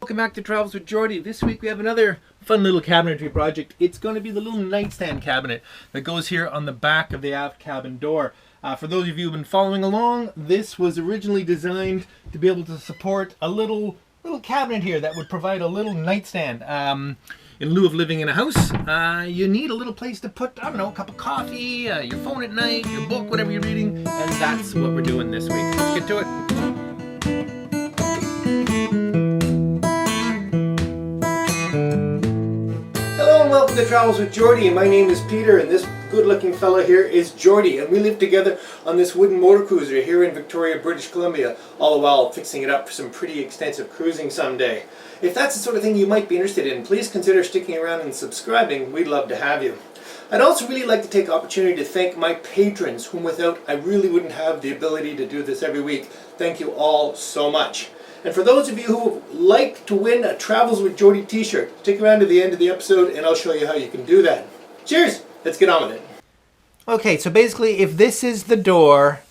welcome back to Travels with Geordie. This week we have another fun little cabinetry project. It's going to be the little nightstand cabinet that goes here on the back of the aft cabin door. For those of you who've been following along, this was originally designed to be able to support a little cabinet here that would provide a little nightstand. In lieu of living in a house, you need a little place to put, I don't know, a cup of coffee, your phone at night, your book, whatever you're reading, and that's what we're doing this week. Let's get to it. Hello and welcome to Travels with Geordie. My name is Peter and this good-looking fella here is Geordie, and we live together on this wooden motor cruiser here in Victoria, British Columbia, all the while fixing it up for some pretty extensive cruising someday. If that's the sort of thing you might be interested in, please consider sticking around and subscribing. We'd love to have you. I'd also really like to take the opportunity to thank my patrons, whom without I really wouldn't have the ability to do this every week. Thank you all so much. And for those of you who would like to win a Travels with Geordie t-shirt, stick around to the end of the episode and I'll show you how you can do that. Cheers! Let's get on with it. Okay, so basically if this is the door,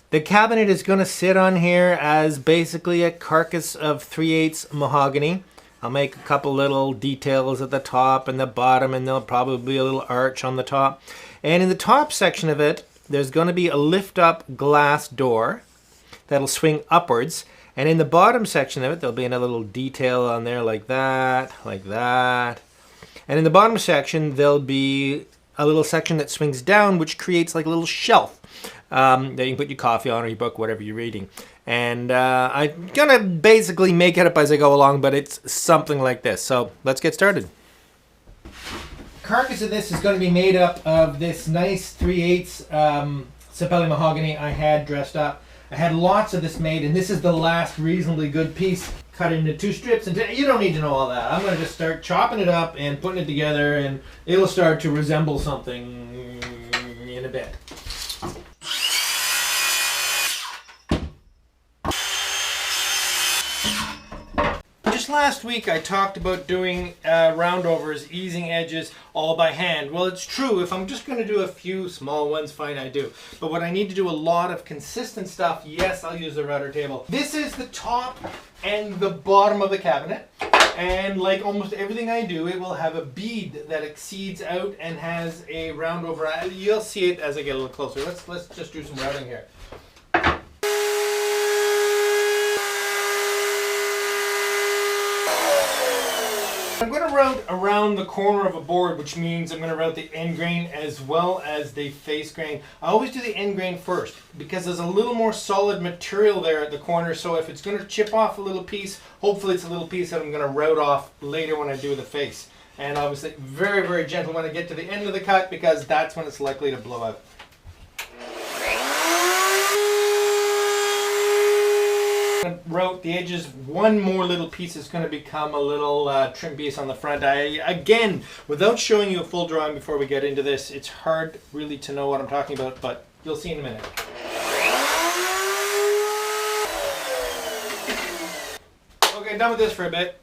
the cabinet is going to sit on here as basically a carcass of 3/8 mahogany. I'll make a couple little details at the top and the bottom, and there'll probably be a little arch on the top. And in the top section of it, there's going to be a lift-up glass door that'll swing upwards. And in the bottom section of it, there'll be another little detail on there like that, like that. And in the bottom section, there'll be a little section that swings down, which creates like a little shelf that you can put your coffee on or your book, whatever you're reading. And I'm gonna basically make it up as I go along, but it's something like this. So let's get started. The carcass of this is going to be made up of this nice 3/8 sapelli mahogany I had dressed up. I had lots of this made, and this is the last reasonably good piece, cut into 2 strips. And you don't need to know all that. I'm going to just start chopping it up and putting it together, and it'll start to resemble something in a bit. Just last week I talked about doing roundovers, easing edges all by hand. Well, it's true. If I'm just going to do a few small ones, fine, I do. But when I need to do a lot of consistent stuff, yes, I'll use the router table. This is the top and the bottom of the cabinet. And like almost everything I do, it will have a bead that exceeds out and has a roundover. You'll see it as I get a little closer. Let's just do some routing here. I'm going to route around the corner of a board, which means I'm going to route the end grain as well as the face grain. I always do the end grain first because there's a little more solid material there at the corner, so if it's going to chip off a little piece, hopefully it's a little piece that I'm going to route off later when I do the face. And obviously very, very gentle when I get to the end of the cut because that's when it's likely to blow out. Route the edges. One more little piece is going to become a little trim piece on the front. Again, without showing you a full drawing before we get into this, it's hard really to know what I'm talking about, but you'll see in a minute. Okay, done with this for a bit.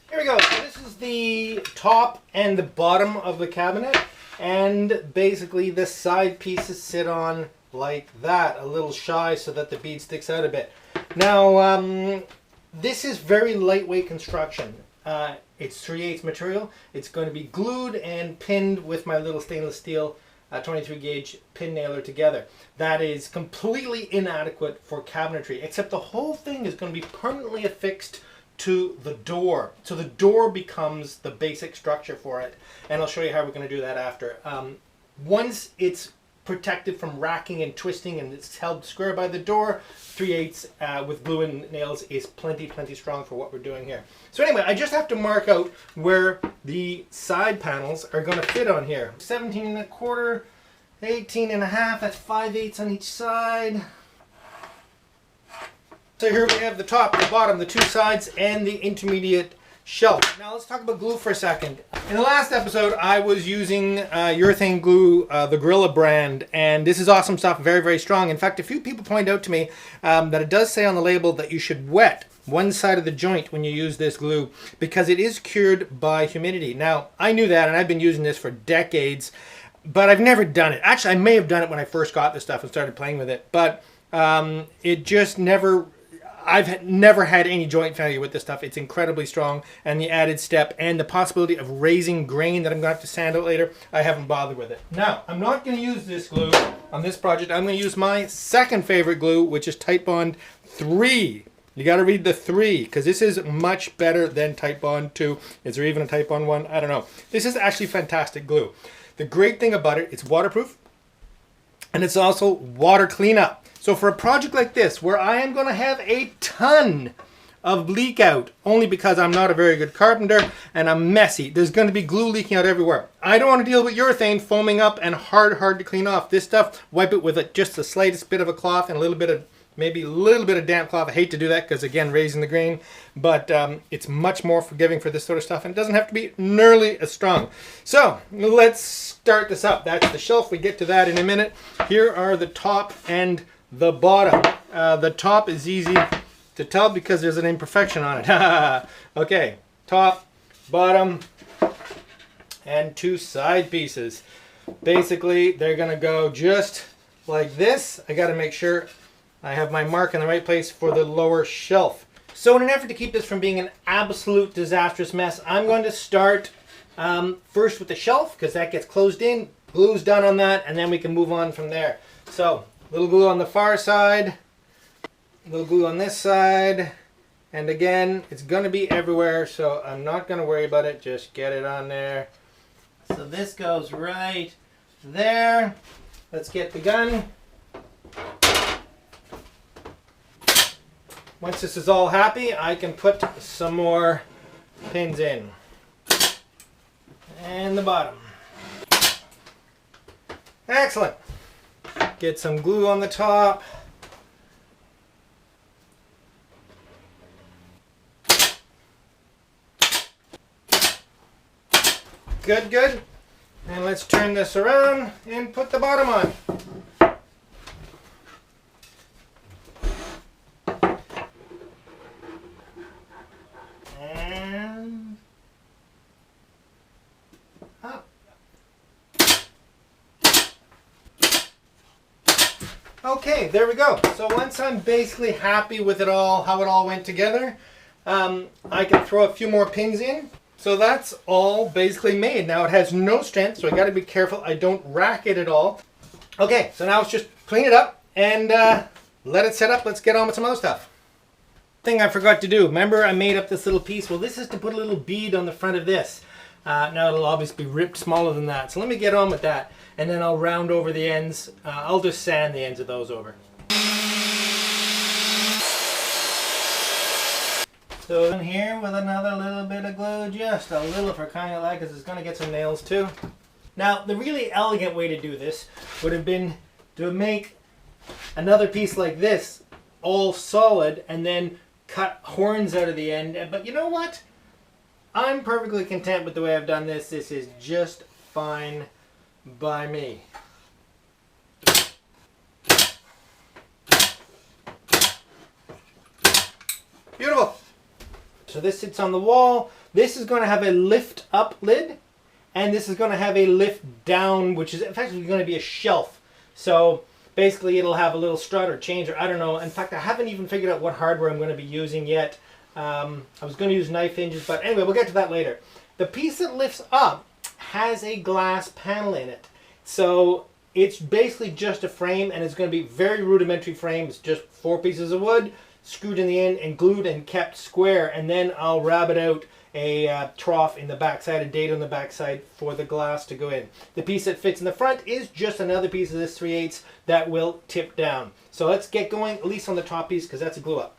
Here we go. So this is the top and the bottom of the cabinet. And basically the side pieces sit on like that, a little shy so that the bead sticks out a bit. Now, this is very lightweight construction. It's 3/8 material. It's going to be glued and pinned with my little stainless steel 23 gauge pin nailer together. That is completely inadequate for cabinetry, except the whole thing is going to be permanently affixed to the door. So the door becomes the basic structure for it. And I'll show you how we're going to do that after. Once it's protected from racking and twisting and it's held square by the door, 3/8 with glue and nails is plenty strong for what we're doing here. So anyway, I just have to mark out where the side panels are going to fit on here. 17¼ 18½, that's 5/8 on each side. So here we have the top, the bottom, the 2 sides, and the intermediate shelf. Now let's talk about glue for a second. In the last episode, I was using urethane glue, the Gorilla brand, and this is awesome stuff, very, very strong. In fact, a few people point out to me that it does say on the label that you should wet one side of the joint when you use this glue because it is cured by humidity. Now, I knew that, and I've been using this for decades. but I've never done it. Actually, I may have done it when I first got this stuff and started playing with it, but it just never, I've never had any joint failure with this stuff. It's incredibly strong, and the added step and the possibility of raising grain that I'm going to have to sand out later, I haven't bothered with it. Now, I'm not going to use this glue on this project. I'm going to use my second favorite glue, which is Titebond 3. You got to read the 3, because this is much better than Titebond 2. Is there even a Titebond 1? I don't know. This is actually fantastic glue. The great thing about it, it's waterproof, and it's also water cleanup. So for a project like this, where I am going to have a ton of leak out, only because I'm not a very good carpenter and I'm messy, there's going to be glue leaking out everywhere. I don't want to deal with urethane foaming up and hard to clean off. This stuff, wipe it with just the slightest bit of a cloth and a little bit of, maybe a little bit of damp cloth. I hate to do that because, again, raising the grain, but it's much more forgiving for this sort of stuff, and it doesn't have to be nearly as strong. So let's start this up. That's the shelf. We get to that in a minute. Here are the top and the bottom. The top is easy to tell because there's an imperfection on it. Okay, top, bottom, and 2 side pieces. Basically, they're going to go just like this. I got to make sure I have my mark in the right place for the lower shelf. So in an effort to keep this from being an absolute disastrous mess, I'm going to start first with the shelf, because that gets closed in, glue's done on that, and then we can move on from there. So, little glue on the far side, little glue on this side, and again, it's going to be everywhere, so I'm not going to worry about it, just get it on there. So this goes right there. Let's get the gun. Once this is all happy, I can put some more pins in. And the bottom. Excellent. Get some glue on the top. Good, good. And let's turn this around and put the bottom on. And up. Okay, there we go. So once I'm basically happy with it all, how it all went together, I can throw a few more pins in. So that's all basically made. Now it has no strength, so I got to be careful I don't rack it at all. Okay, so now it's just clean it up and let it set up. Let's get on with some other stuff. Thing I forgot to do. Remember I made up this little piece? Well, this is to put a little bead on the front of this. Now it'll obviously be ripped smaller than that. So let me get on with that, and then I'll round over the ends. I'll just sand the ends of those over. So in here with another little bit of glue, just a little for kind of like, because it's going to get some nails too. Now the really elegant way to do this would have been to make another piece like this, all solid, and then cut horns out of the end. But you know what? I'm perfectly content with the way I've done this. This is just fine by me. Beautiful. So this sits on the wall. This is going to have a lift up lid, and this is going to have a lift down, which is effectively going to be a shelf. So basically it'll have a little strut or change, or I don't know. In fact, I haven't even figured out what hardware I'm going to be using yet. I was going to use knife hinges, but anyway, we'll get to that later. The piece that lifts up has a glass panel in it. So it's basically just a frame, and it's going to be very rudimentary frame. It's just 4 pieces of wood screwed in the end and glued and kept square, and then I'll rabbet out a trough in the backside, a date on the backside for the glass to go in. The piece that fits in the front is just another piece of this 3/8 that will tip down. So let's get going, at least on the top piece, because that's a glue up.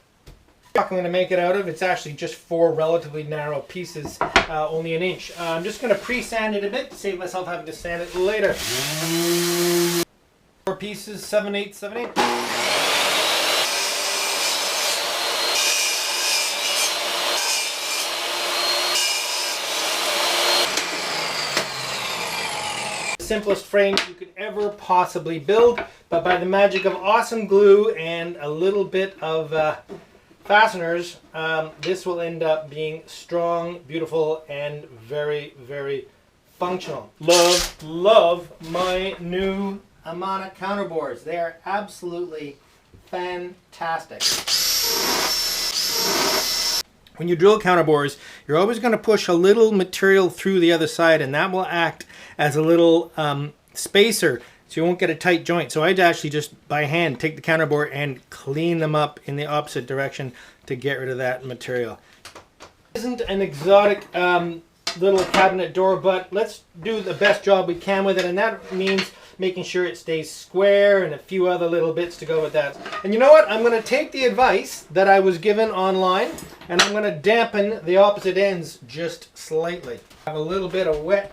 I'm going to make it out of, it's actually just 4 relatively narrow pieces, only 1 inch. I'm just going to pre-sand it a bit to save myself having to sand it later. 4 pieces, 7/8, 7/8. Simplest frame you could ever possibly build, but by the magic of awesome glue and a little bit of fasteners, this will end up being strong, beautiful, and very, very functional. Love my new Amana counterboards. They are absolutely fantastic. When you drill counterbores, you're always going to push a little material through the other side, and that will act as a little spacer, so you won't get a tight joint. So I'd actually just by hand take the counterboard and clean them up in the opposite direction to get rid of that material. It isn't an exotic little cabinet door, but let's do the best job we can with it, and that means making sure it stays square and a few other little bits to go with that. And you know what? I'm going to take the advice that I was given online, and I'm going to dampen the opposite ends just slightly. I have a little bit of wet,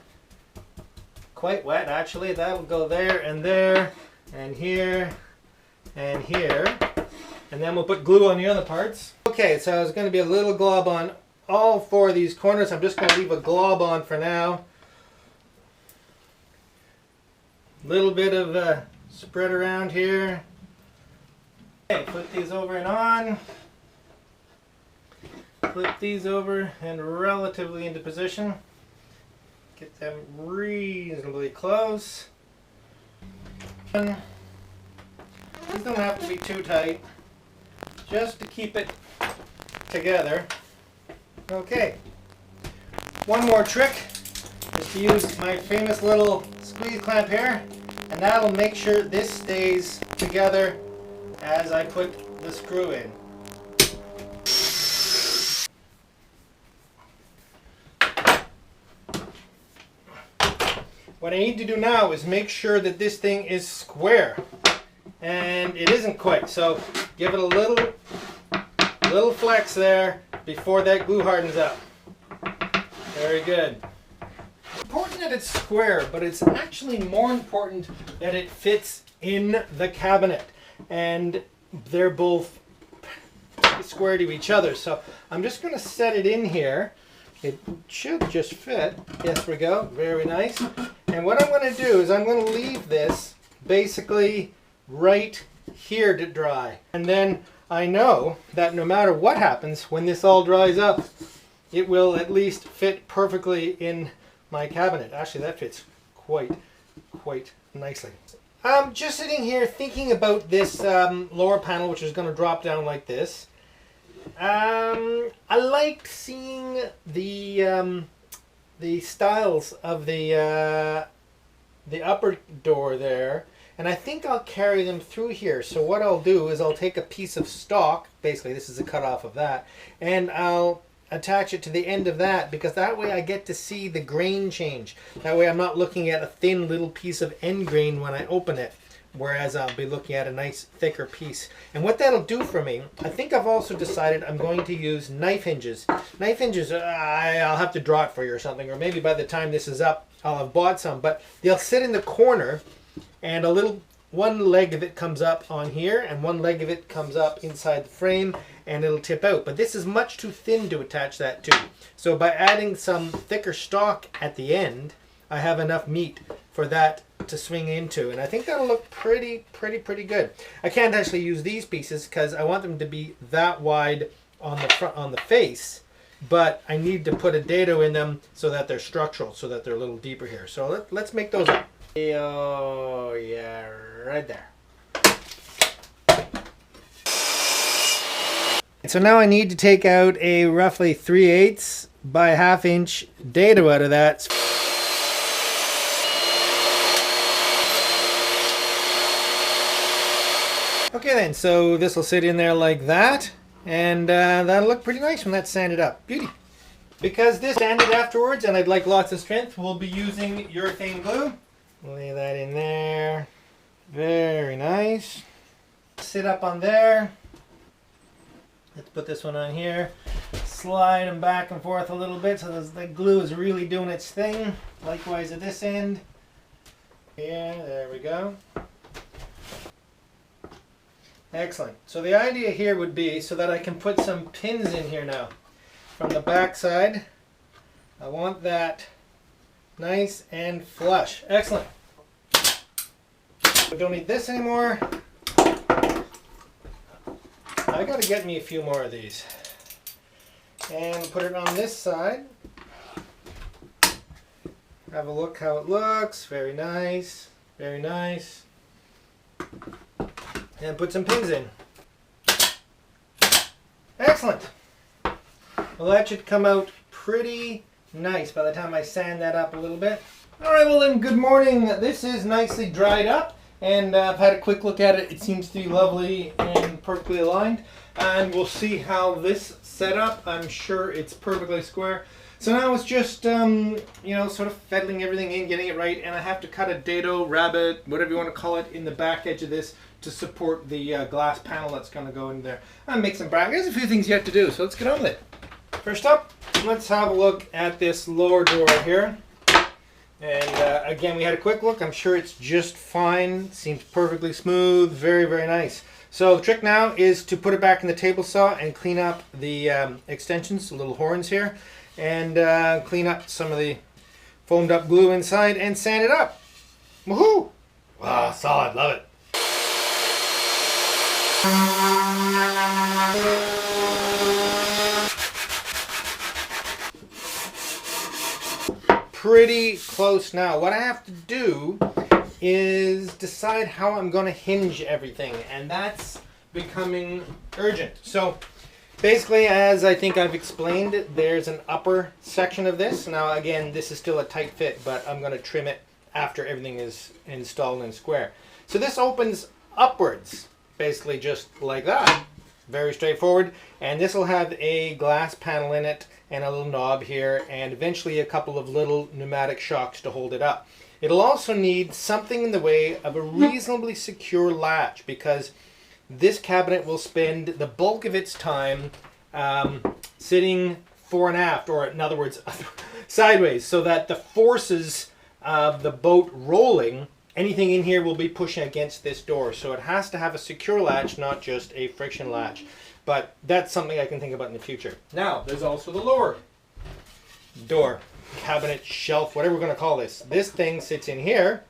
quite wet actually. That will go there and here and here, and then we'll put glue on the other parts. Okay, so there's going to be a little glob on all four of these corners. I'm just going to leave a glob on for now. Little bit of spread around here. Okay, flip these over and on. Flip these over and relatively into position. Get them reasonably close. These don't have to be too tight, just to keep it together. Okay. One more trick is to use my famous little squeeze clamp here, and that'll make sure this stays together as I put the screw in. What I need to do now is make sure that this thing is square, and it isn't quite, so give it a little flex there before that glue hardens up. Very good. Important that it's square, but it's actually more important that it fits in the cabinet, and they're both square to each other. So I'm just going to set it in here. It should just fit. Yes, we go. Very nice. And what I'm going to do is I'm going to leave this basically right here to dry, and then I know that no matter what happens, when this all dries up, it will at least fit perfectly in my cabinet. Actually, that fits quite nicely. I'm just sitting here thinking about this lower panel, which is going to drop down like this. I liked seeing the styles of the upper door there, and I think I'll carry them through here. So what I'll do is I'll take a piece of stock, basically this is a cut off of that, and I'll attach it to the end of that, because that way I get to see the grain change. That way I'm not looking at a thin little piece of end grain when I open it, whereas I'll be looking at a nice thicker piece. And what that'll do for me, I think I've also decided I'm going to use knife hinges. Knife hinges, I'll have to draw it for you or something, or maybe by the time this is up I'll have bought some, but they'll sit in the corner, and one leg of it comes up on here and one leg of it comes up inside the frame, and it'll tip out. But this is much too thin to attach that to. So by adding some thicker stock at the end, I have enough meat for that to swing into, and I think that'll look pretty good. I can't actually use these pieces because I want them to be that wide on the front, on the face, but I need to put a dado in them so that they're structural, so that they're a little deeper here. So let's make those up. Oh yeah, right there. So now I need to take out a roughly 3/8 by 1/2 inch dado out of that. Okay then, so this will sit in there like that, and that'll look pretty nice when that's sanded up. Beauty. Because this sanded afterwards, and I'd like lots of strength, we'll be using urethane glue. Lay that in there. Very nice. Sit up on there. Let's put this one on here. Slide them back and forth a little bit so the glue is really doing its thing. Likewise at this end. Yeah, there we go. Excellent. So the idea here would be so that I can put some pins in here now. From the back side, I want that nice and flush. Excellent. We don't need this anymore. I gotta get me a few more of these. And put it on this side. Have a look how it looks. Very nice. Very nice. And put some pins in. Excellent. Well, that should come out pretty nice by the time I sand that up a little bit. Alright, well then, good morning. This is nicely dried up, and I've had a quick look at it. It seems to be lovely and perfectly aligned. And we'll see how this set up. I'm sure it's perfectly square. So now it's just, you know, sort of fettling everything in, getting it right. And I have to cut a dado, rabbit, whatever you want to call it, in the back edge of this to support the glass panel that's going to go in there. And make some brackets. There's a few things yet to do, so let's get on with it. First up, let's have a look at this lower door here. And again, we had a quick look. I'm sure it's just fine. Seems perfectly smooth. Very, very nice. So the trick now is to put it back in the table saw and clean up the extensions, the little horns here, and clean up some of the foamed up glue inside and sand it up. Woohoo! Wow, solid. Love it. Pretty close now. What I have to do is decide how I'm going to hinge everything, and that's becoming urgent. So basically, as I think I've explained, there's an upper section of this. Now again, this is still a tight fit, but I'm going to trim it after everything is installed and square. So this opens upwards, basically just like that. Very straightforward. And this will have a glass panel in it and a little knob here, and eventually a couple of little pneumatic shocks to hold it up. It'll also need something in the way of a reasonably secure latch, because this cabinet will spend the bulk of its time sitting fore and aft, or in other words, sideways, so that the forces of the boat rolling, anything in here will be pushing against this door. So it has to have a secure latch, not just a friction latch. But that's something I can think about in the future. Now, there's also the lower door, cabinet, shelf, whatever we're going to call this. This thing sits in here,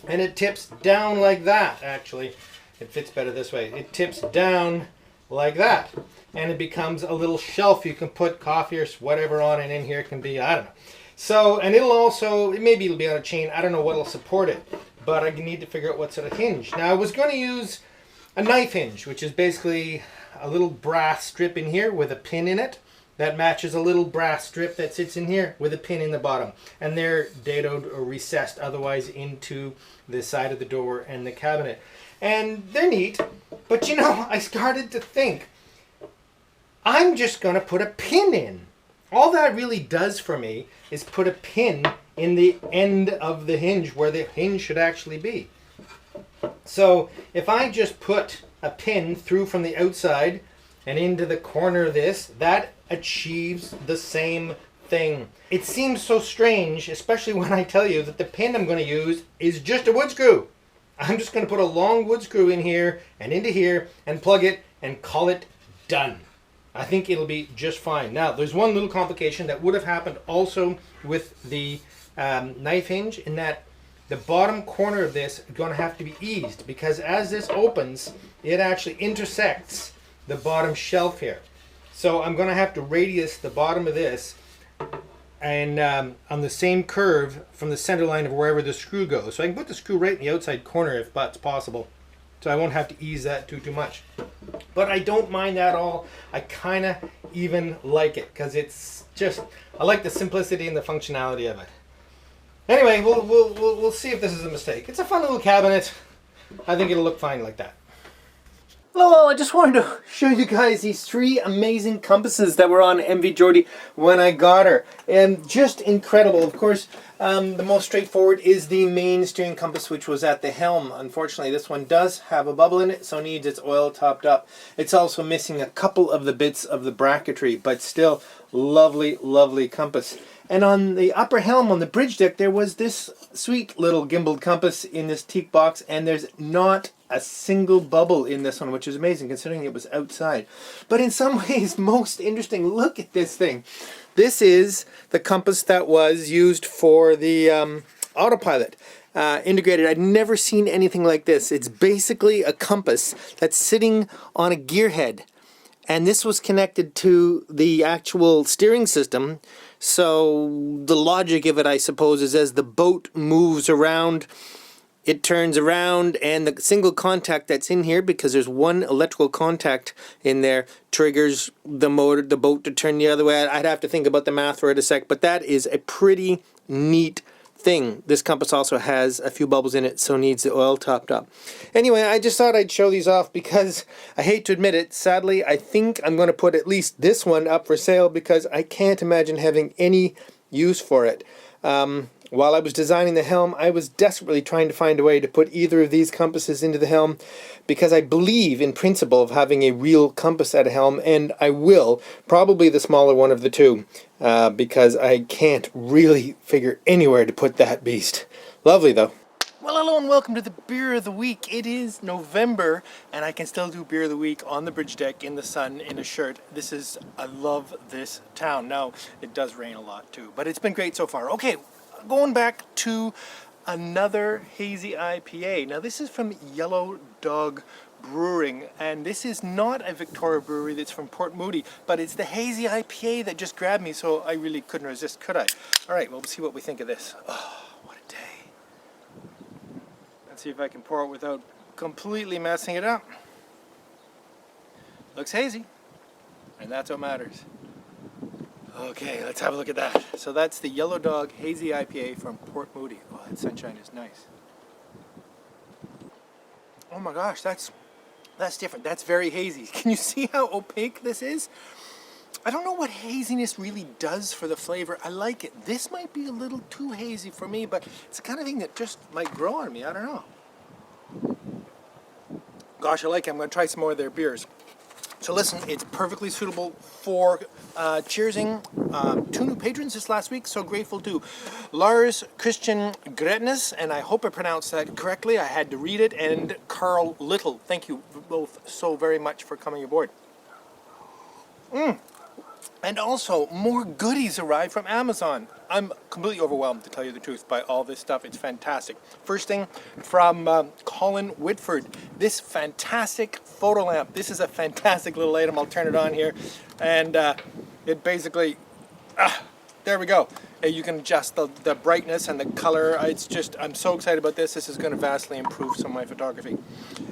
and it tips down like that, actually. It fits better this way. It tips down like that, and it becomes a little shelf you can put coffee or whatever on, and in here can be, I don't know. So, and it'll also, maybe it'll be on a chain. I don't know what'll support it, but I need to figure out what sort of hinge. Now, I was going to use a knife hinge, which is basically a little brass strip in here with a pin in it that matches a little brass strip that sits in here with a pin in the bottom, and they're dadoed or recessed otherwise into the side of the door and the cabinet, and they're neat. But you know, I started to think, I'm just going to put a pin in. All that really does for me is put a pin in the end of the hinge where the hinge should actually be. So if I just put a pin through from the outside and into the corner of this, that achieves the same thing. It seems so strange, especially when I tell you that the pin I'm going to use is just a wood screw. I'm just going to put a long wood screw in here and into here and plug it and call it done. I think it'll be just fine. Now, there's one little complication that would have happened also with the knife hinge, in that the bottom corner of this is going to have to be eased, because as this opens, it actually intersects the bottom shelf here. So I'm going to have to radius the bottom of this and on the same curve from the center line of wherever the screw goes. So I can put the screw right in the outside corner if that's possible. So I won't have to ease that too much. But I don't mind that at all. I kind of even like it, because it's just, I like the simplicity and the functionality of it. Anyway, we'll see if this is a mistake. It's a fun little cabinet. I think it'll look fine like that. Hello, I just wanted to show you guys these three amazing compasses that were on MV Geordie when I got her. And just incredible. Of course, the most straightforward is the main steering compass, which was at the helm. Unfortunately, this one does have a bubble in it, so needs its oil topped up. It's also missing a couple of the bits of the bracketry, but still lovely, lovely compass. And on the upper helm on the bridge deck, there was this sweet little gimbaled compass in this teak box, and there's not a single bubble in this one, which is amazing considering it was outside. But in some ways, most interesting, look at this thing. This is the compass that was used for the autopilot integrated. I'd never seen anything like this. It's basically a compass that's sitting on a gearhead. and this was connected to the actual steering system. So the logic of it, I suppose, is as the boat moves around, it turns around, and the single contact that's in here, because there's one electrical contact in there, triggers the boat to turn the other way. I'd have to think about the math for it a sec, but that is a pretty neat thing. This compass also has a few bubbles in it, so needs the oil topped up. Anyway, I just thought I'd show these off because I hate to admit it, sadly, I think I'm going to put at least this one up for sale because I can't imagine having any use for it. While I was designing the helm, I was desperately trying to find a way to put either of these compasses into the helm because I believe in principle of having a real compass at a helm, and I will, probably the smaller one of the two, because I can't really figure anywhere to put that beast. Lovely though. Well, hello and welcome to the Beer of the Week. It is November and I can still do Beer of the Week on the bridge deck in the sun in a shirt. I love this town. Now, it does rain a lot too, but it's been great so far. Okay, going back to another hazy IPA. Now this is from Yellow Dog Brewing, and this is not a Victoria brewery that's from Port Moody, but it's the hazy IPA that just grabbed me, so I really couldn't resist, could I? All right, well, we'll see what we think of this. Oh, what a day. Let's see if I can pour it without completely messing it up. Looks hazy, and that's what matters. Okay, let's have a look at that. So that's the Yellow Dog Hazy IPA from Port Moody. Oh, that sunshine is nice. Oh my gosh, that's different. That's very hazy. Can you see how opaque this is? I don't know what haziness really does for the flavor. I like it. This might be a little too hazy for me, but it's the kind of thing that just might grow on me. I don't know. Gosh, I like it. I'm going to try some more of their beers. So listen, it's perfectly suitable for cheersing two new patrons this last week. So grateful to Lars Christian Gretnes, and I hope I pronounced that correctly. I had to read it, and Carl Little. Thank you both so very much for coming aboard. And also, more goodies arrived from Amazon. I'm completely overwhelmed, to tell you the truth, by all this stuff. It's fantastic. First thing from Colin Whitford. This fantastic photo lamp. This is a fantastic little item. I'll turn it on here. And it basically... there we go. You can adjust the brightness and the color. It's just, I'm so excited about this. This is going to vastly improve some of my photography.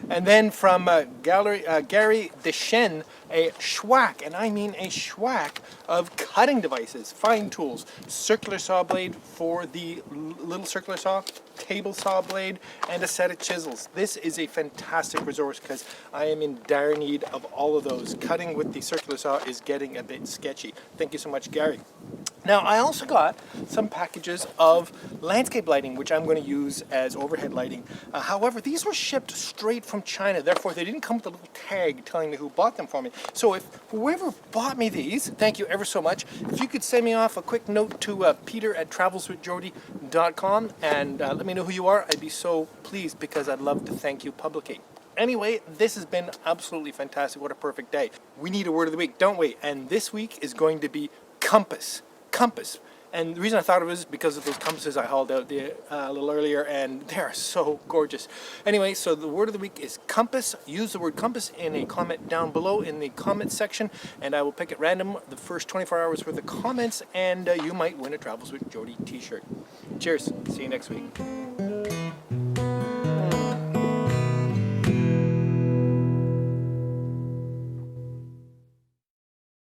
And then from Gary Deschen, a schwack, and I mean a schwack of cutting devices, fine tools, circular saw blade for the little circular saw, table saw blade, and a set of chisels. This is a fantastic resource because I am in dire need of all of those. Cutting with the circular saw is getting a bit sketchy. Thank you so much, Gary. Now, I also got some packages of landscape lighting, which I'm going to use as overhead lighting. However, these were shipped straight from China. Therefore, they didn't come with a little tag telling me who bought them for me. So if whoever bought me these, thank you ever so much. If you could send me off a quick note to Peter at travelswithgeordie.com and let me know who you are, I'd be so pleased because I'd love to thank you publicly. Anyway, this has been absolutely fantastic. What a perfect day. We need a word of the week, don't we? And this week is going to be compass. Compass. And the reason I thought of it is because of those compasses I hauled out there a little earlier, and they're so gorgeous. Anyway, so the word of the week is compass. Use the word compass in a comment down below in the comment section, and I will pick at random the first 24 hours worth of comments, and you might win a Travels with Geordie t-shirt. Cheers. See you next week.